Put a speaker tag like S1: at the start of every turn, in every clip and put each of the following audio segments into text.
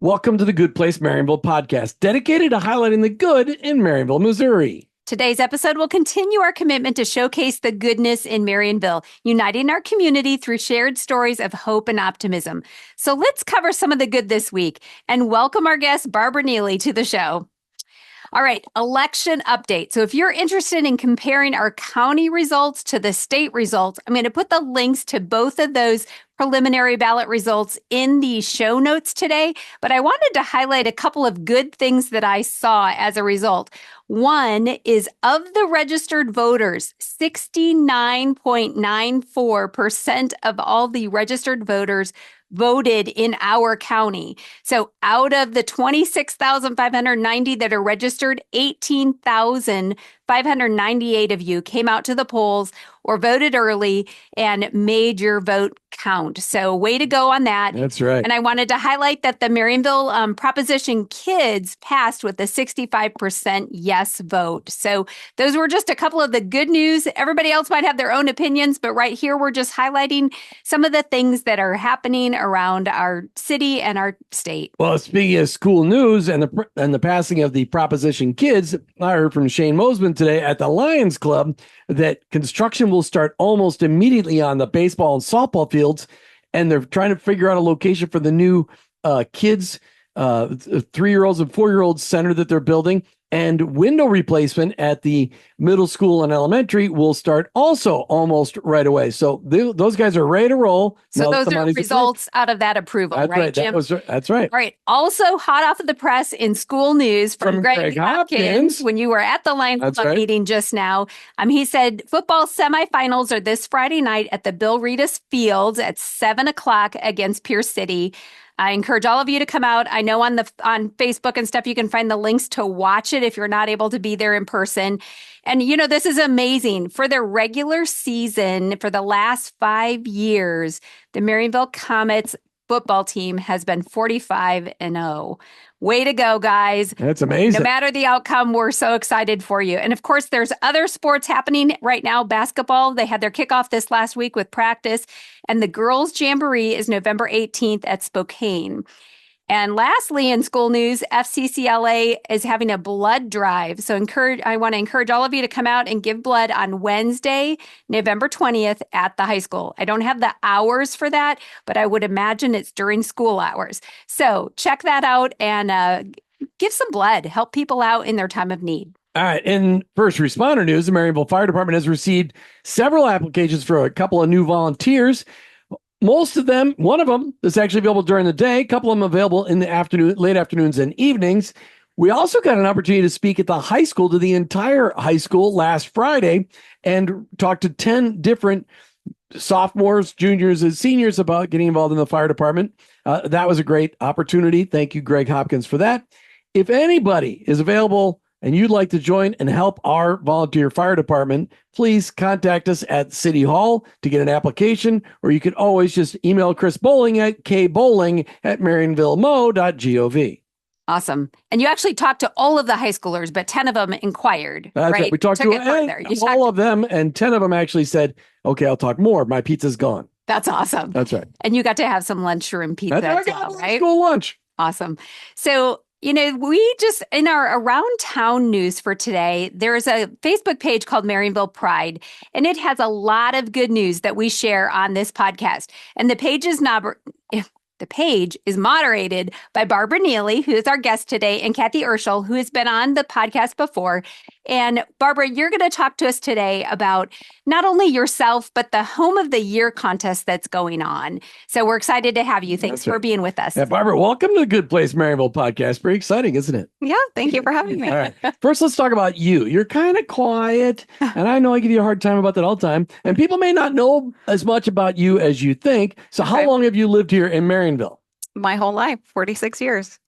S1: Welcome to the Good Place Marionville Podcast, dedicated to highlighting the good in Marionville, Missouri.
S2: Today's episode will continue our commitment to showcase the goodness in Marionville, uniting our community through shared stories of hope and optimism. So let's cover some of the good this week and welcome our guest, Barbara Neely, to the show. All right, election update. So if you're interested in comparing our county results to the state results, I'm going to put the links to both of those preliminary ballot results in the show notes today. But I wanted to highlight a couple of good things that I saw as a result. One is of the registered voters, 69.94% of all the registered voters voted in our county. So out of the 26,590 that are registered, 18,598 of you came out to the polls or voted early and made your vote count. So way to go on that.
S1: That's right.
S2: And I wanted to highlight that the Marionville Proposition Kids passed with a 65% yes vote. So those were just a couple of the good news. Everybody else might have their own opinions, but right here we're just highlighting some of the things that are happening around our city and our state.
S1: Well, speaking of school news and the passing of the Proposition Kids, I heard from Shane Mosman today at the Lions Club that construction will start almost immediately on the baseball and softball fields, and they're trying to figure out a location for the new kids, 3-year-olds and 4-year-old center that they're building. And window replacement at the middle school and elementary will start also almost right away. So those guys are ready to roll.
S2: So those are results out of that approval,
S1: that's
S2: right, Jim?
S1: That's right.
S2: All right. Also hot off of the press in school news from Greg Hopkins when you were at the Lions Club meeting just now. He said football semifinals are this Friday night at the Bill Reedus Fields at 7:00 against Pierce City. I encourage all of you to come out. I know on Facebook and stuff, you can find the links to watch it if you're not able to be there in person. And, you know, this is amazing. For their regular season, for the last 5 years, the Marionville Comets football team has been 45-0. Way to go, guys.
S1: That's amazing.
S2: No matter the outcome, we're so excited for you. And of course, there's other sports happening right now. Basketball, they had their kickoff this last week with practice. And the girls' jamboree is November 18th at Spokane. And lastly, in school news, FCCLA is having a blood drive. So I want to encourage all of you to come out and give blood on Wednesday, November 20th at the high school. I don't have the hours for that, but I would imagine it's during school hours. So check that out and give some blood. Help people out in their time of need.
S1: All right. In first responder news, the Marionville Fire Department has received several applications for a couple of new volunteers. Most of them, one of them is actually available during the day, a couple of them available in the afternoon, late afternoons and evenings. We also got an opportunity to speak at the high school to the entire high school last Friday and talk to 10 different sophomores, juniors, and seniors about getting involved in the fire department. That was a great opportunity. Thank you, Greg Hopkins, for that. If anybody is available and you'd like to join and help our volunteer fire department, please contact us at City Hall to get an application, or you can always just email Chris Bowling at kbowling@marionvillemo.gov.
S2: Awesome. And you actually talked to all of the high schoolers, but 10 of them inquired.
S1: That's right. We talked to all of them, and 10 of them actually said, okay, I'll talk more. My pizza's gone.
S2: That's awesome.
S1: That's right.
S2: And you got to have some lunchroom pizza as well, right?
S1: School lunch.
S2: Awesome. So, you know, we just, in our around town news for today, there's a Facebook page called Marionville Pride, and it has a lot of good news that we share on this podcast. And the page is moderated by Barbara Neely, who is our guest today, and Kathleen Urschel, who has been on the podcast before. And Barbara, you're going to talk to us today about not only yourself, but the Home of the Year contest that's going on. So we're excited to have you. Thanks for being with us.
S1: Yeah, Barbara, welcome to the Good Place Marionville Podcast. Pretty exciting, isn't it?
S3: Yeah, thank you for having me.
S1: All right. First, let's talk about you. You're kind of quiet, and I know I give you a hard time about that all the time. And people may not know as much about you as you think. So how long have you lived here in Marionville?
S3: My whole life, 46 years.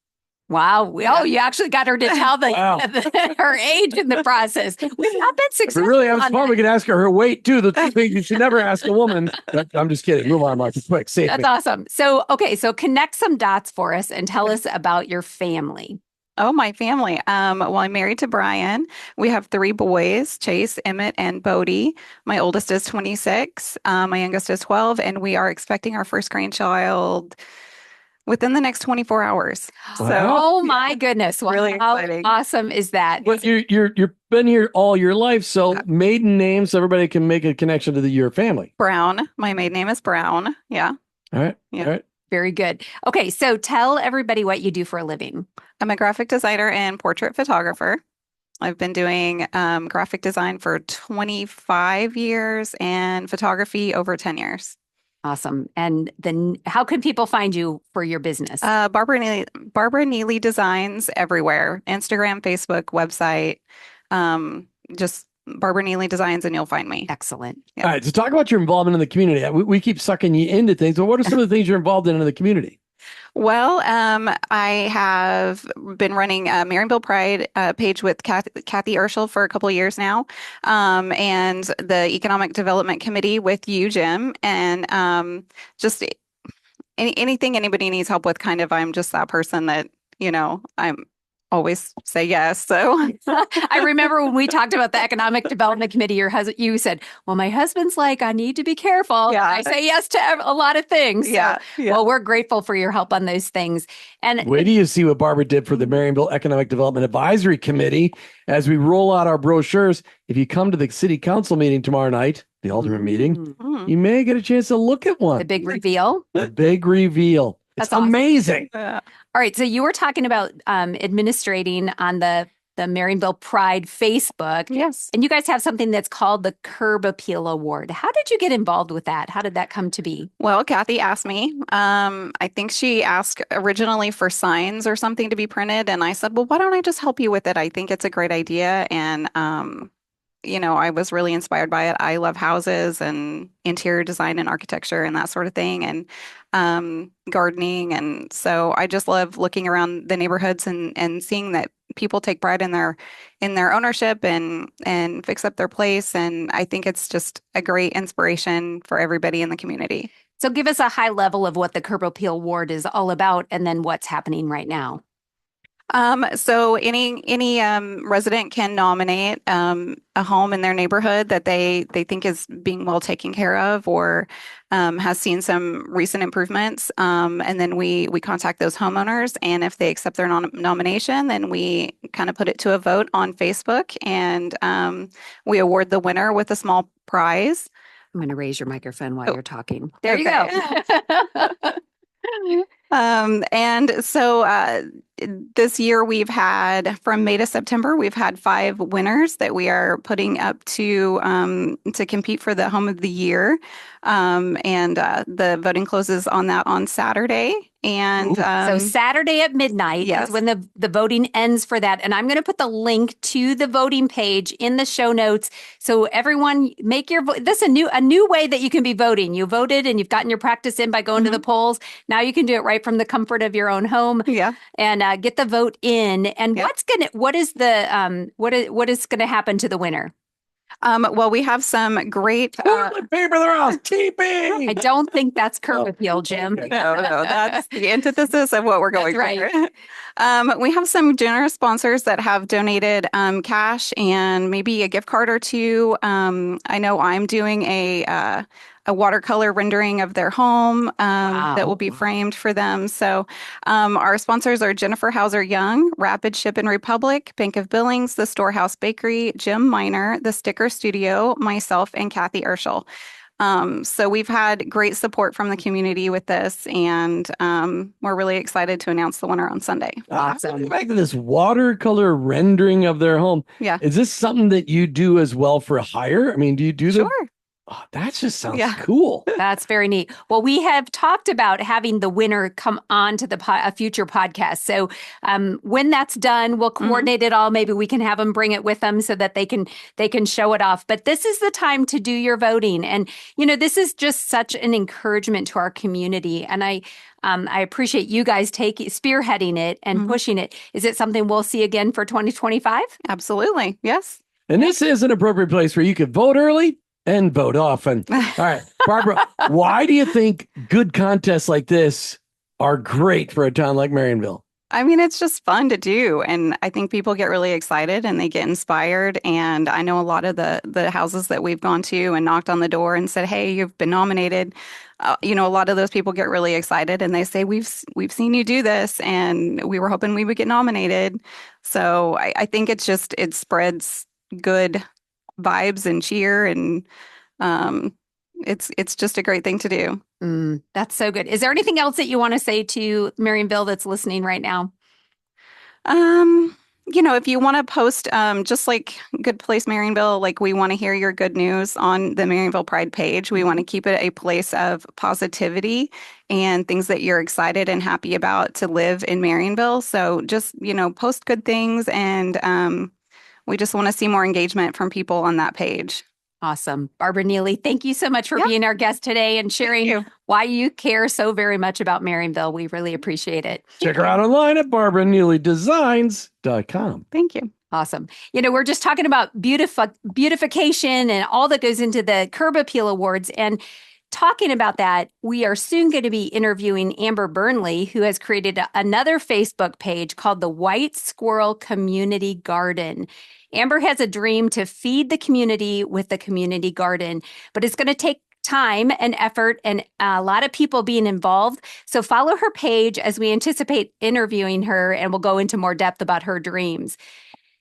S2: Wow. Oh, you actually got her to tell her age in the process. We've not been successful.
S1: If we really have fun, we can ask her weight, too. The two things you should never ask a woman. I'm just kidding. Move on, Mark. Quick. Save
S2: That's
S1: me.
S2: awesome. So connect some dots for us and tell us about your family.
S3: Oh, my family. Well, I'm married to Brian. We have 3 boys, Chase, Emmett, and Bodie. My oldest is 26. My youngest is 12, and we are expecting our first grandchild within the next 24 hours. So,
S2: oh my goodness. Well,
S3: really
S2: how
S3: exciting.
S2: awesome is that?
S1: But you've been here all your life, so maiden name so everybody can make a connection to your family.
S3: Brown. My maiden name is Brown. Yeah.
S1: All right.
S3: Yeah.
S1: All right.
S2: Very good. Okay, so tell everybody what you do for a living.
S3: I'm a graphic designer and portrait photographer. I've been doing graphic design for 25 years and photography over 10 years.
S2: Awesome. And then how can people find you for your business?
S3: Barbara Neely Designs everywhere. Instagram, Facebook, website. Just Barbara Neely Designs and you'll find me.
S2: Excellent.
S3: Yeah.
S1: All right. So talk about your involvement in the community. We keep sucking you into things. But what are some of the things you're involved in the community?
S3: Well, I have been running a Marionville Pride page with Kathy Urschel for a couple of years now, and the Economic Development Committee with you, Jim, and just anything anybody needs help with. Kind of, I'm just that person that I'm always say yes. So
S2: I remember when we talked about the Economic Development Committee, you said, well, my husband's like, I need to be careful.
S3: Yeah.
S2: I say yes to a lot of things.
S3: Yeah.
S2: So, well, we're grateful for your help on those things. And
S1: wait till you see what Barbara did for the Marionville Economic Development Advisory Committee as we roll out our brochures. If you come to the city council meeting tomorrow night, the alderman meeting, you may get a chance to look at one.
S2: The big reveal.
S1: The big reveal. It's
S2: That's
S1: amazing.
S2: Awesome. All right. So you were talking about administrating on the Marionville Pride Facebook.
S3: Yes.
S2: And you guys have something that's called the Curb Appeal Award. How did you get involved with that? How did that come to be?
S3: Well, Kathy asked me. I think she asked originally for signs or something to be printed. And I said, well, why don't I just help you with it? I think it's a great idea. And I was really inspired by it. I love houses and interior design and architecture and that sort of thing, and gardening. And so I just love looking around the neighborhoods and seeing that people take pride in their ownership and fix up their place. And I think it's just a great inspiration for everybody in the community.
S2: So give us a high level of what the Curb Appeal Award is all about and then what's happening right now.
S3: So any resident can nominate a home in their neighborhood that they think is being well taken care of or has seen some recent improvements. And then we contact those homeowners, and if they accept their nomination, then we kind of put it to a vote on Facebook, and we award the winner with a small prize.
S2: I'm going to raise your microphone while you're talking. There you go.
S3: And so this year we've had, from May to September, we've had 5 winners that we are putting up to compete for the Home of the Year. And the voting closes on that on Saturday. And
S2: so Saturday at midnight is when the voting ends for that. And I'm going to put the link to the voting page in the show notes. So everyone make your vote. This is a new way that you can be voting. You voted and you've gotten your practice in by going to the polls. Now you can do it right from the comfort of your own home.
S3: Yeah.
S2: And get the vote in. And what is going to happen to the winner?
S3: Well, we have some great
S1: toilet paper the housekeeping.
S2: I don't think that's curb appeal, Jim.
S3: No, that's the antithesis of what we're going for.
S2: Right.
S3: We have some generous sponsors that have donated cash and maybe a gift card or two. I know I'm doing a watercolor rendering of their home that will be framed for them. So our sponsors are Jennifer Hauser Young, Rapid Ship and Republic, Bank of Billings, the Storehouse Bakery, Jim Miner, the Sticker Studio, myself, and Kathy Urschel. So we've had great support from the community with this, and we're really excited to announce the winner on Sunday.
S1: Awesome. Back to this watercolor rendering of their home.
S3: Yeah.
S1: Is this something that you do as well for hire? I mean, do you do
S3: Sure.
S1: Oh, that just sounds cool.
S2: That's very neat. Well, we have talked about having the winner come on to a future podcast. So when that's done, we'll coordinate it all. Maybe we can have them bring it with them so that they can show it off. But this is the time to do your voting. And, this is just such an encouragement to our community. And I appreciate you guys spearheading it and pushing it. Is it something we'll see again for 2025?
S3: Absolutely. Yes.
S1: And this is an appropriate place where you could vote early and vote often. All right, Barbara, why do you think good contests like this are great for a town like Marionville?
S3: I mean, it's just fun to do. And I think people get really excited and they get inspired. And I know a lot of the houses that we've gone to and knocked on the door and said, "Hey, you've been nominated." A lot of those people get really excited and they say, "We've seen you do this and we were hoping we would get nominated." So I think it spreads good vibes and cheer, and um, it's just a great thing to do.
S2: That's so good. Is there anything else that you want to say to Marionville that's listening right now?
S3: If you want to post, just like Good Place Marionville, like we want to hear your good news on the Marionville Pride page. We want to keep it a place of positivity and things that you're excited and happy about to live in Marionville. So just, post good things, and we just want to see more engagement from people on that page.
S2: Awesome. Barbara Neely, thank you so much for being our guest today and sharing why you care so very much about Marionville. We really appreciate it.
S1: Check her out online at barbaraneelydesigns.com.
S3: Thank you.
S2: Awesome. We're just talking about beautification and all that goes into the Curb Appeal Awards. And talking about that, we are soon going to be interviewing Amber Burnley, who has created another Facebook page called the White Squirrel Community Garden. Amber has a dream to feed the community with the community garden, but it's going to take time and effort and a lot of people being involved. So follow her page as we anticipate interviewing her, and we'll go into more depth about her dreams.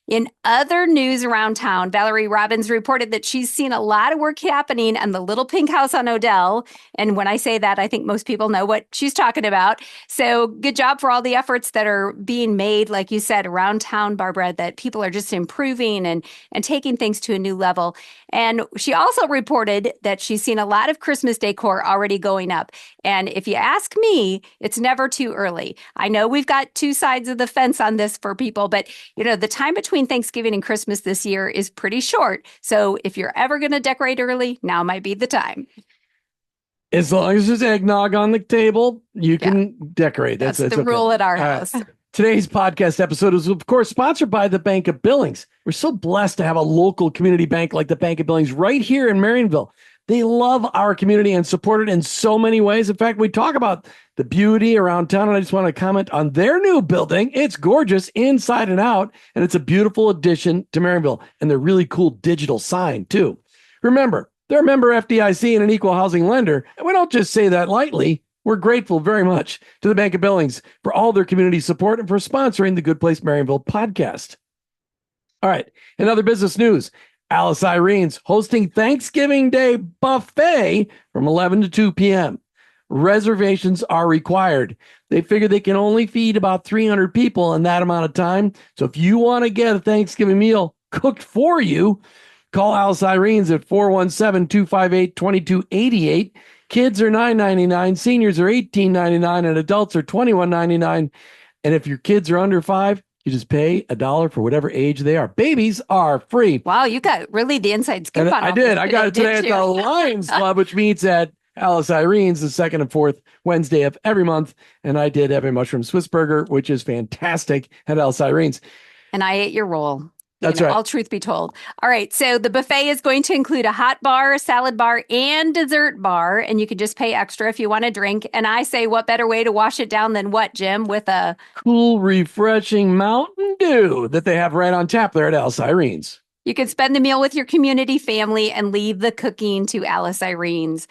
S2: In other news around town, Valerie Robbins reported that she's seen a lot of work happening on the Little Pink House on Odell. And when I say that, I think most people know what she's talking about. So good job for all the efforts that are being made, like you said, around town, Barbara, that people are just improving and taking things to a new level. And she also reported that she's seen a lot of Christmas decor already going up. And if you ask me, it's never too early. I know we've got two sides of the fence on this for people, but the time between Thanksgiving and Christmas this year is pretty short. So if you're ever going to decorate early, now might be the time.
S1: As long as there's eggnog on the table, you can decorate.
S2: That's the rule at our house.
S1: Today's podcast episode is, of course, sponsored by the Bank of Billings. We're so blessed to have a local community bank like the Bank of Billings right here in Marionville. They love our community and support it in so many ways. In fact, we talk about the beauty around town, and I just want to comment on their new building. It's gorgeous inside and out, and it's a beautiful addition to Marionville, and their really cool digital sign, too. Remember, they're a member FDIC and an equal housing lender, and we don't just say that lightly. We're grateful very much to the Bank of Billings for all their community support and for sponsoring the Good Place Marionville podcast. All right, in other business news, Alice Irene's hosting Thanksgiving Day buffet from 11 to 2 p.m. Reservations are required. They figure they can only feed about 300 people in that amount of time. So if you want to get a Thanksgiving meal cooked for you, call Alice Irene's at 417-258-2288. Kids are $9.99, seniors are $18.99, and adults are $21.99. And if your kids are under 5, you just pay $1 for whatever age they are. Babies are free.
S2: Wow, you got really the inside scoop on
S1: I did. I got it today at the Lions Club, which meets at Alice Irene's the second and fourth Wednesday of every month. And I did have a mushroom Swiss burger, which is fantastic at Alice Irene's.
S2: And I ate your roll.
S1: That's right.
S2: All truth be told. All right. So the buffet is going to include a hot bar, a salad bar, and dessert bar. And you can just pay extra if you want a drink. And I say, what better way to wash it down than what, Jim? With a
S1: cool, refreshing Mountain Dew that they have right on tap there at Alice Irene's.
S2: You can spend the meal with your community family and leave the cooking to Alice Irene's.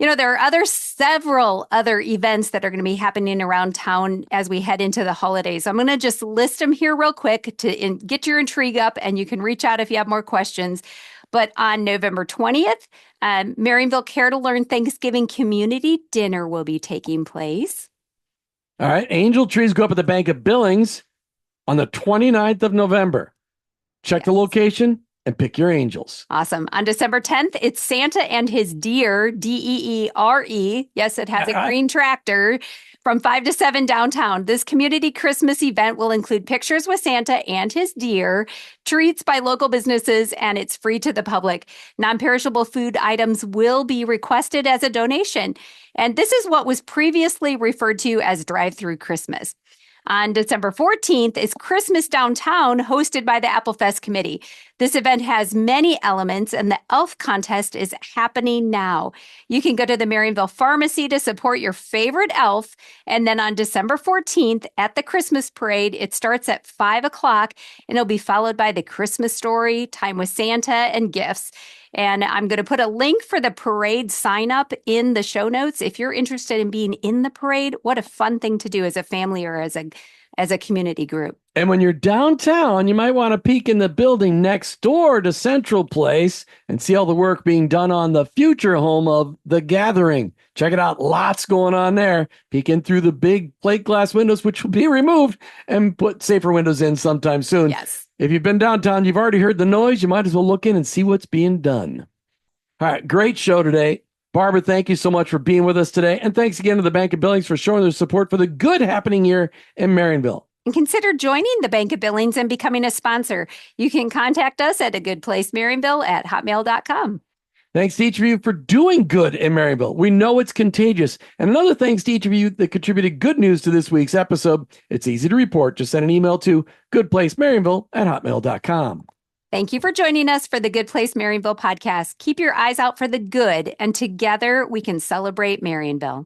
S2: There are several other events that are going to be happening around town as we head into the holidays. I'm going to just list them here real quick to get your intrigue up, and you can reach out if you have more questions. But on November 20th, Marionville Care to Learn Thanksgiving Community Dinner will be taking place.
S1: All right. Angel trees go up at the Bank of Billings on the 29th of November. Check the location and pick your angels.
S2: Awesome. On December 10th, it's Santa and His Deere, Deere. Yes, it has a green tractor from 5 to 7 downtown. This community Christmas event will include pictures with Santa and his deer, treats by local businesses, and it's free to the public. Non-perishable food items will be requested as a donation. And this is what was previously referred to as drive-through Christmas. On December 14th is Christmas Downtown, hosted by the Apple Fest Committee. This event has many elements, and the elf contest is happening now. You can go to the Marionville Pharmacy to support your favorite elf. And then on December 14th at the Christmas Parade, it starts at 5 o'clock, and it'll be followed by the Christmas Story, Time with Santa, and gifts. And I'm going to put a link for the parade sign up in the show notes. If you're interested in being in the parade, what a fun thing to do as a family or as a community group.
S1: And when you're downtown, you might want to peek in the building next door to Central Place and see all the work being done on the future home of The Gathering. Check it out. Lots going on there. Peek in through the big plate glass windows, which will be removed, and put safer windows in sometime soon.
S2: Yes.
S1: If you've been downtown, you've already heard the noise. You might as well look in and see what's being done. All right. Great show today. Barbara, thank you so much for being with us today. And thanks again to the Bank of Billings for showing their support for the good happening here in Marionville.
S2: And consider joining the Bank of Billings and becoming a sponsor. You can contact us at agoodplacemarionville@hotmail.com.
S1: Thanks to each of you for doing good in Marionville. We know it's contagious. And another thanks to each of you that contributed good news to this week's episode. It's easy to report. Just send an email to goodplacemarionville@hotmail.com.
S2: Thank you for joining us for the Good Place Marionville podcast. Keep your eyes out for the good, and together we can celebrate Marionville.